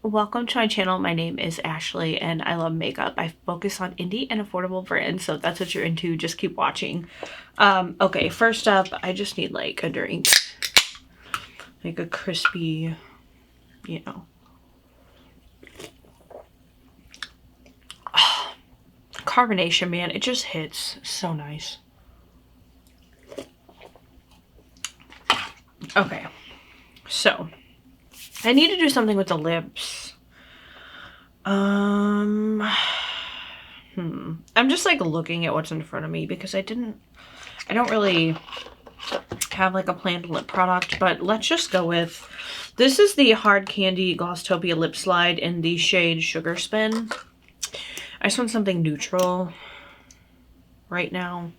Welcome to my channel. My name is Ashley and I love makeup. I focus on indie and affordable brands, so if that's what you're into, just keep watching. Okay, first up, I just need like a drink. Like a crispy, you know. Oh, carbonation, man, it just hits so nice. Okay, so I need to do something with the lips. I'm just like looking at what's in front of me because I don't really have like a planned lip product, but let's just go with, this is the Hard Candy Glosstopia Lip Slide in the shade Sugar Spin. I just want something neutral right now.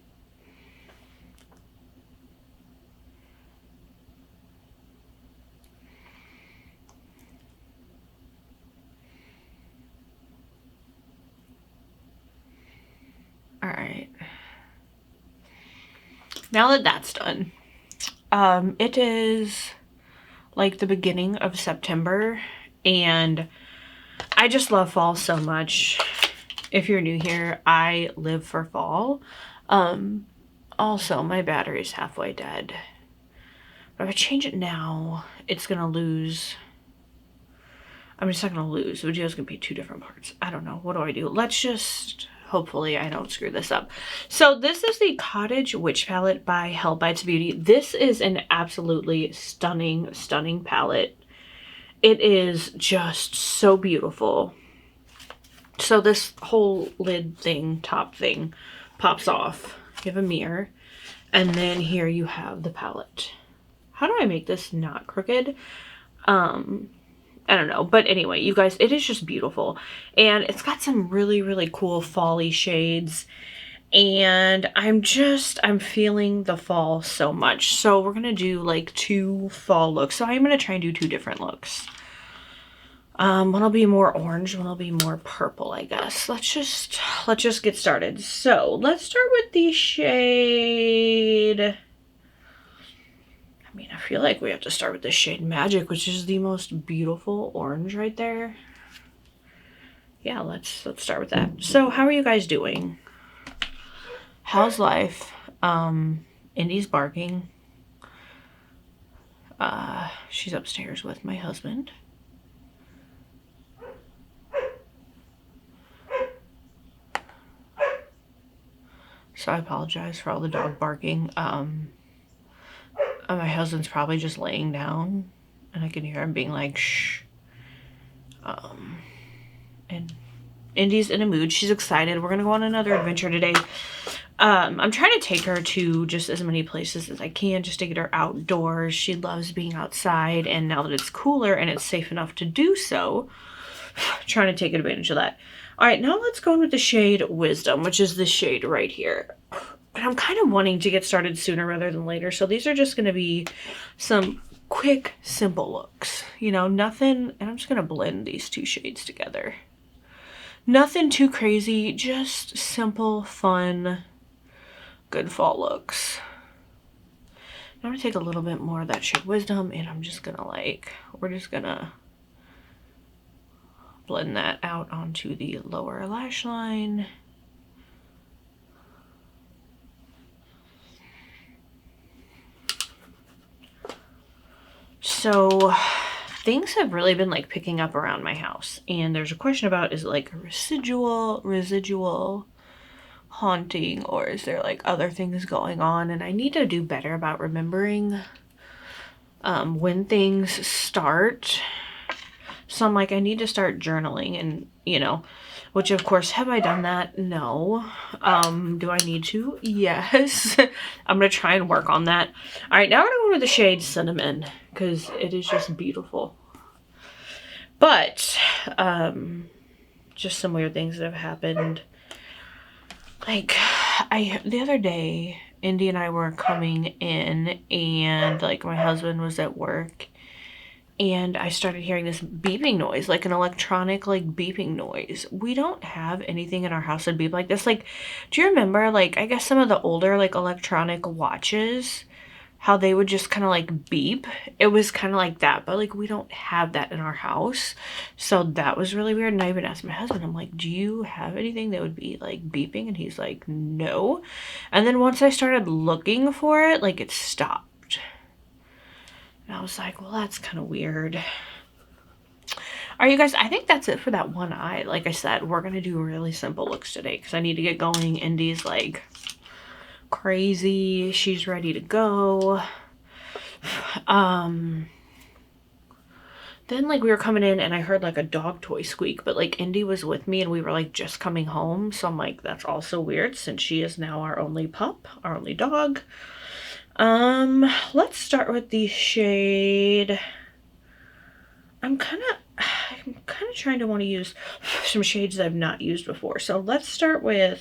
All right. Now that that's done, it is like the beginning of September and I just love fall so much. If you're new here, I live for fall. Also, my battery's halfway dead. But if I change it now, it's gonna lose. I'm just not gonna lose. The video's gonna be two different parts. I don't know. What do I do? Let's just, hopefully I don't screw this up. So this is the Cottage Witch Palette by Hell Bites Beauty. This is an absolutely stunning, stunning palette. It is just so beautiful. So this whole lid thing, top thing, pops off. You have a mirror. And then here you have the palette. How do I make this not crooked? I don't know. But anyway, you guys, it is just beautiful. And it's got some really, really cool fall-y shades. And I'm feeling the fall so much. So we're going to do like two fall looks. So I'm going to try and do two different looks. One will be more orange, one will be more purple, I guess. Let's just get started. So let's start with the shade. I mean, I feel like we have to start with the shade Magic, which is the most beautiful orange right there. Yeah, let's start with that. So how are you guys doing? How's life? Indy's barking. She's upstairs with my husband. So I apologize for all the dog barking. My husband's probably just laying down and I can hear him being like, shh. And Indy's in a mood. She's excited. We're gonna go on another adventure today. I'm trying to take her to just as many places as I can just to get her outdoors. She loves being outside, and now that it's cooler and it's safe enough to do so, trying to take advantage of that. All right, now let's go in with the shade Wisdom, which is this shade right here. And I'm kind of wanting to get started sooner rather than later. So these are just going to be some quick, simple looks. You know, nothing, and I'm just going to blend these two shades together. Nothing too crazy, just simple, fun, good fall looks. I'm going to take a little bit more of that shade Wisdom, and I'm just going to we're just going to blend that out onto the lower lash line. So things have really been like picking up around my house, and there's a question about, is it like a residual haunting, or is there like other things going on? And I need to do better about remembering when things start. So I'm like, I need to start journaling, and you know, which of course, have I done that? No. Do I need to? Yes. I'm gonna try and work on that. All right, now we're gonna go with the shade Cinnamon because it is just beautiful. But just some weird things that have happened. Like the other day, Indy and I were coming in, and like my husband was at work, and I started hearing this beeping noise, like an electronic like beeping noise. We don't have anything in our house that beep like this. Like, do you remember, like, I guess some of the older like electronic watches how they would just kind of like beep. It was kind of like that, but like we don't have that in our house. So that was really weird. And I even asked my husband, I'm like, do you have anything that would be like beeping? And he's like, no. And then once I started looking for it, like it stopped. And I was like, well, that's kind of weird. All right, you guys, I think that's it for that one eye. Like I said, we're going to do really simple looks today because I need to get going. Indy's like crazy. She's ready to go. Then like we were coming in and I heard like a dog toy squeak, but like Indy was with me and we were like just coming home. So I'm like, that's also weird since she is now our only pup, our only dog. Let's start with the shade. I'm kind of trying to want to use some shades that I've not used before. So let's start with,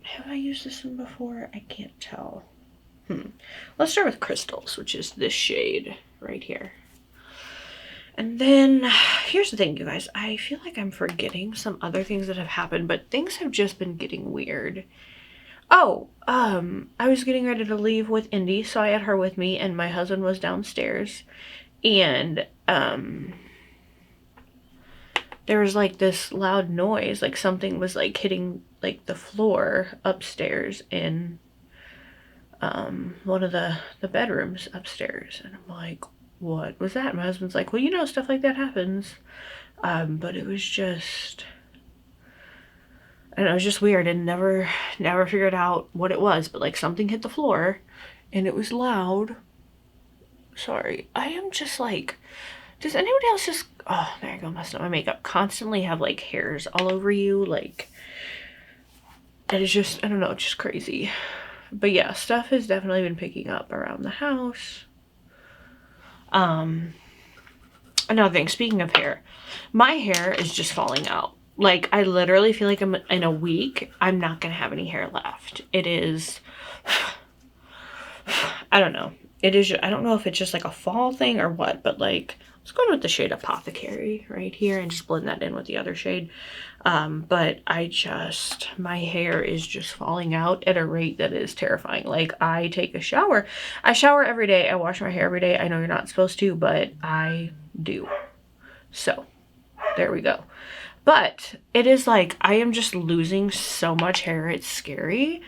have I used this one before? I can't tell. Let's start with Crystals, which is this shade right here. And then here's the thing, you guys. I feel like I'm forgetting some other things that have happened, but things have just been getting weird. Oh, I was getting ready to leave with Indy, so I had her with me, and my husband was downstairs. And there was like this loud noise, like something was like hitting like the floor upstairs in one of the bedrooms upstairs. And I'm like, what was that? My husband's like, well, you know, stuff like that happens. But it was just, I don't know, it was just weird, and never figured out what it was, but like something hit the floor and it was loud. Sorry, I am just like, does anybody else just, oh, there I go, messing up my makeup, constantly have like hairs all over you? Like, it is just, I don't know, it's just crazy. But yeah, stuff has definitely been picking up around the house. Another thing, speaking of hair, my hair is just falling out. Like, I literally feel like in a week, I'm not gonna have any hair left. It is, I don't know. It is, I don't know if it's just like a fall thing or what, but like, let's go in with the shade Apothecary right here and just blend that in with the other shade. But my hair is just falling out at a rate that is terrifying. Like, I take a shower. I shower every day. I wash my hair every day. I know you're not supposed to, but I do. So, there we go. But it is like, I am just losing so much hair. It's scary.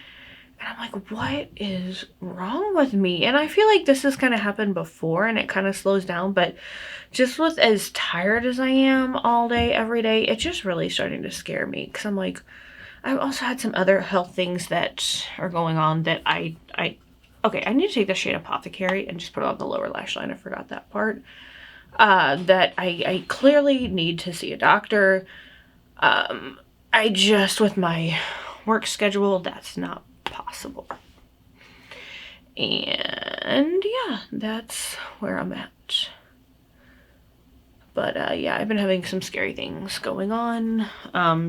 And I'm like, what is wrong with me? And I feel like this has kind of happened before and it kind of slows down, but just with as tired as I am all day, every day, it's just really starting to scare me. Cause I'm like, I've also had some other health things that are going on that okay, I need to take the shade Apothecary and just put it on the lower lash line. I forgot that part. That I clearly need to see a doctor. I just, with my work schedule, that's not possible. And yeah, that's where I'm at. But yeah, I've been having some scary things going on.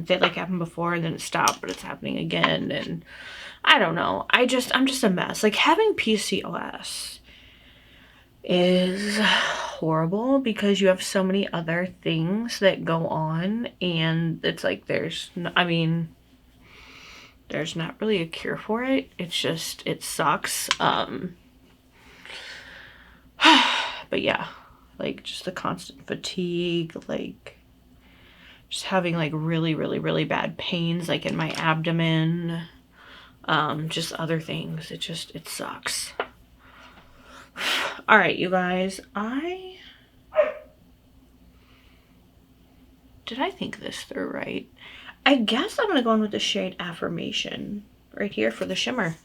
They like happened before and then it stopped, but it's happening again. And I don't know. I'm just a mess. Like, having PCOS is horrible because you have so many other things that go on, and it's like there's not really a cure for it. It's just, it sucks. But yeah, like just the constant fatigue, like just having like really, really, really bad pains like in my abdomen, just other things. It sucks. All right, you guys, did I think this through right? I guess I'm gonna go in with the shade Affirmation right here for the shimmer.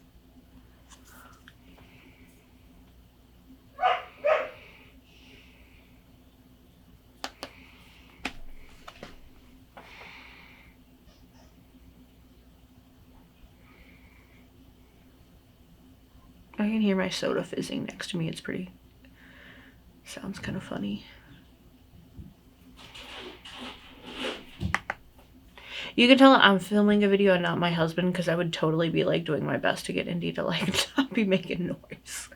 I can hear my soda fizzing next to me. It's pretty, sounds kind of funny. You can tell I'm filming a video and not my husband, because I would totally be like doing my best to get Indy to like not be making noise.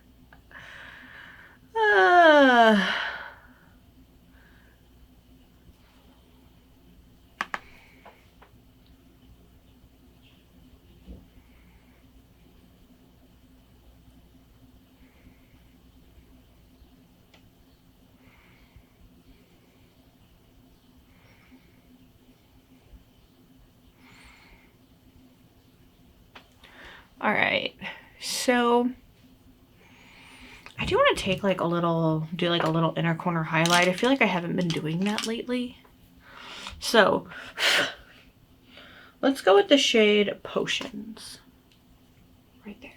All right, so I do want to take like a little, do like a little inner corner highlight. I feel like I haven't been doing that lately. So let's go with the shade Potions right there.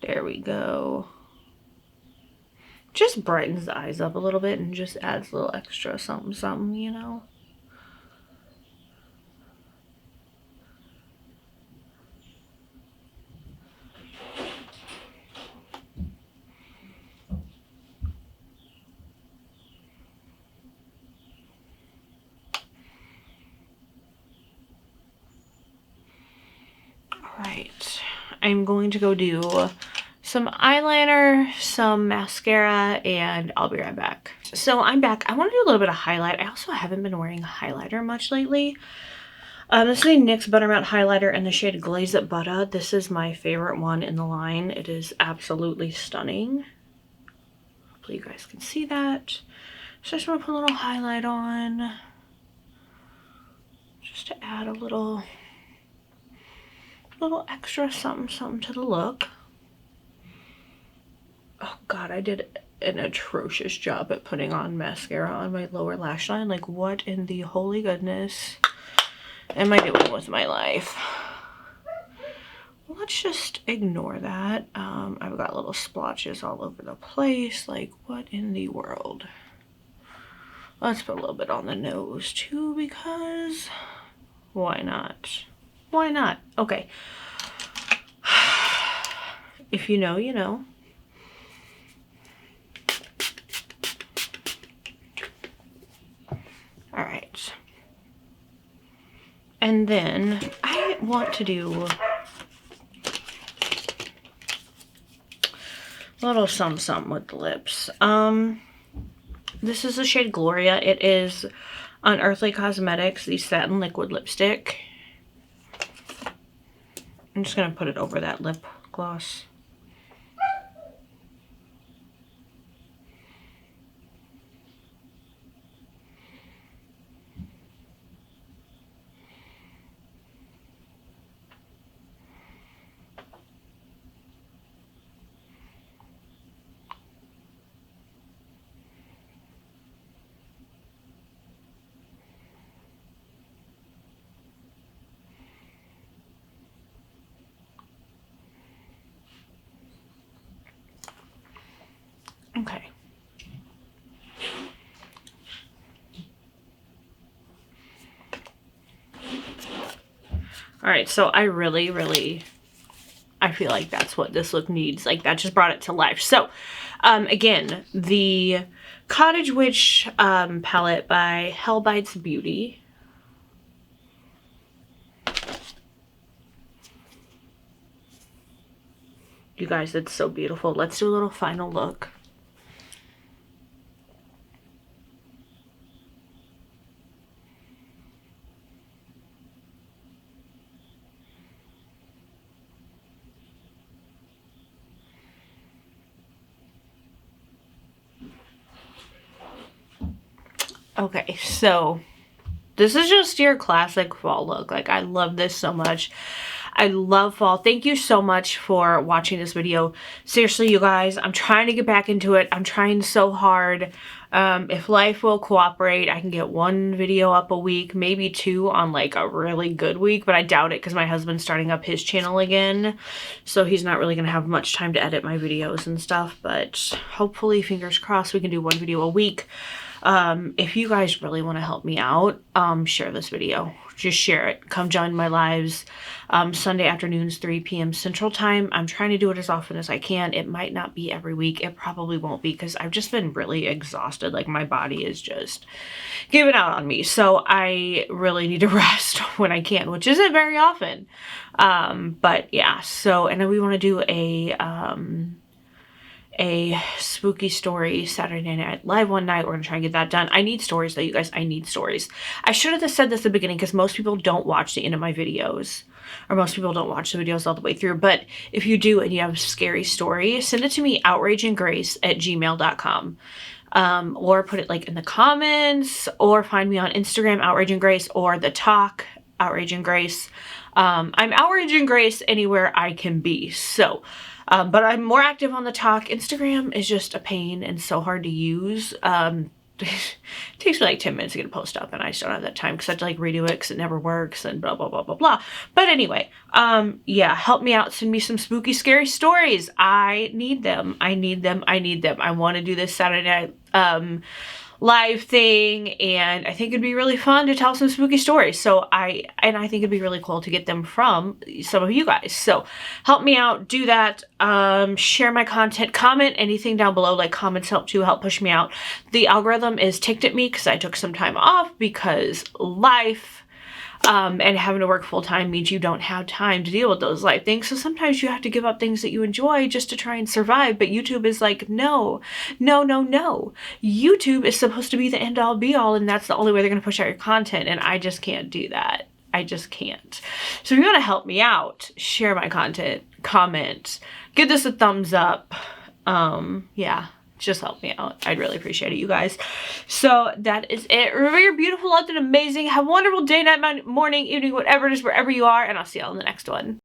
There we go. Just brightens the eyes up a little bit and just adds a little extra something, something, you know? All right, I'm going to go do some eyeliner, some mascara, and I'll be right back. So I'm back. I want to do a little bit of highlight. I also haven't been wearing a highlighter much lately. This is a NYX Butter Matte Highlighter in the shade Glaze It Butter. This is my favorite one in the line. It is absolutely stunning. Hopefully you guys can see that. So I just want to put a little highlight on. Just to add a little extra something, something to the look. Oh God, I did an atrocious job at putting on mascara on my lower lash line. Like, what in the holy goodness am I doing with my life? Let's just ignore that. I've got little splotches all over the place. Like, what in the world? Let's put a little bit on the nose too, because why not? Why not? Okay. If you know, you know. All right. And then I want to do a little something with the lips. This is the shade Gloria. It is Unearthly Cosmetics, the Satin Liquid Lipstick. I'm just gonna put it over that lip gloss. Okay. All right, so I really I feel like that's what this look needs. Like, that just brought it to life. So, again, the Cottage Witch palette by Hell Bites Beauty. You guys, it's so beautiful. Let's do a little final look. Okay, so this is just your classic fall look. Like, I love this so much. I love fall. Thank you so much for watching this video. Seriously, you guys, I'm trying to get back into it. I'm trying so hard. If life will cooperate, I can get one video up a week, maybe two on like a really good week, but I doubt it because my husband's starting up his channel again. So he's not really going to have much time to edit my videos and stuff, but hopefully, fingers crossed, we can do one video a week. If you guys really want to help me out, share this video. Just share it. Come join my lives Sunday afternoons, 3 p.m. Central Time. I'm trying to do it as often as I can. It might not be every week. It probably won't be because I've just been really exhausted. Like, my body is just giving out on me. So I really need to rest when I can, which isn't very often. But yeah, so, and then we want to do a spooky story Saturday Night Live one night. We're gonna try and get that done. I need stories though, you guys. I need stories. I should have said this at the beginning because most people don't watch the end of my videos, or most people don't watch the videos all the way through. But if you do and you have a scary story, send it to me, outrageandgrace@gmail.com. or put it like in the comments, or find me on Instagram, Outrage and Grace, or the talk, Outrage and Grace. I'm Outrage and Grace anywhere I can be. So, but I'm more active on the talk. Instagram is just a pain and so hard to use. It takes me like 10 minutes to get a post up, and I just don't have that time because I have to like redo it because it never works and blah, blah, blah, blah, blah. But anyway, yeah, help me out. Send me some spooky, scary stories. I need them. I need them. I need them. I want to do this Saturday night live thing, and I think it'd be really fun to tell some spooky stories. So I think it'd be really cool to get them from some of you guys. So help me out, do that. Share my content, comment anything down below. Like, comments help too, help push me out. The algorithm is ticked at me because I took some time off because life and having to work full-time means you don't have time to deal with those life things. So sometimes you have to give up things that you enjoy just to try and survive. But YouTube is like, no, no, no, no. YouTube is supposed to be the end-all be-all, and that's the only way they're going to push out your content. And I just can't do that. I just can't. So if you want to help me out, share my content, comment, give this a thumbs up. Yeah. Just help me out. I'd really appreciate it, you guys. So that is it. Remember, you're beautiful, loved, and amazing. Have a wonderful day, night, morning, evening, whatever it is, wherever you are, and I'll see y'all in the next one.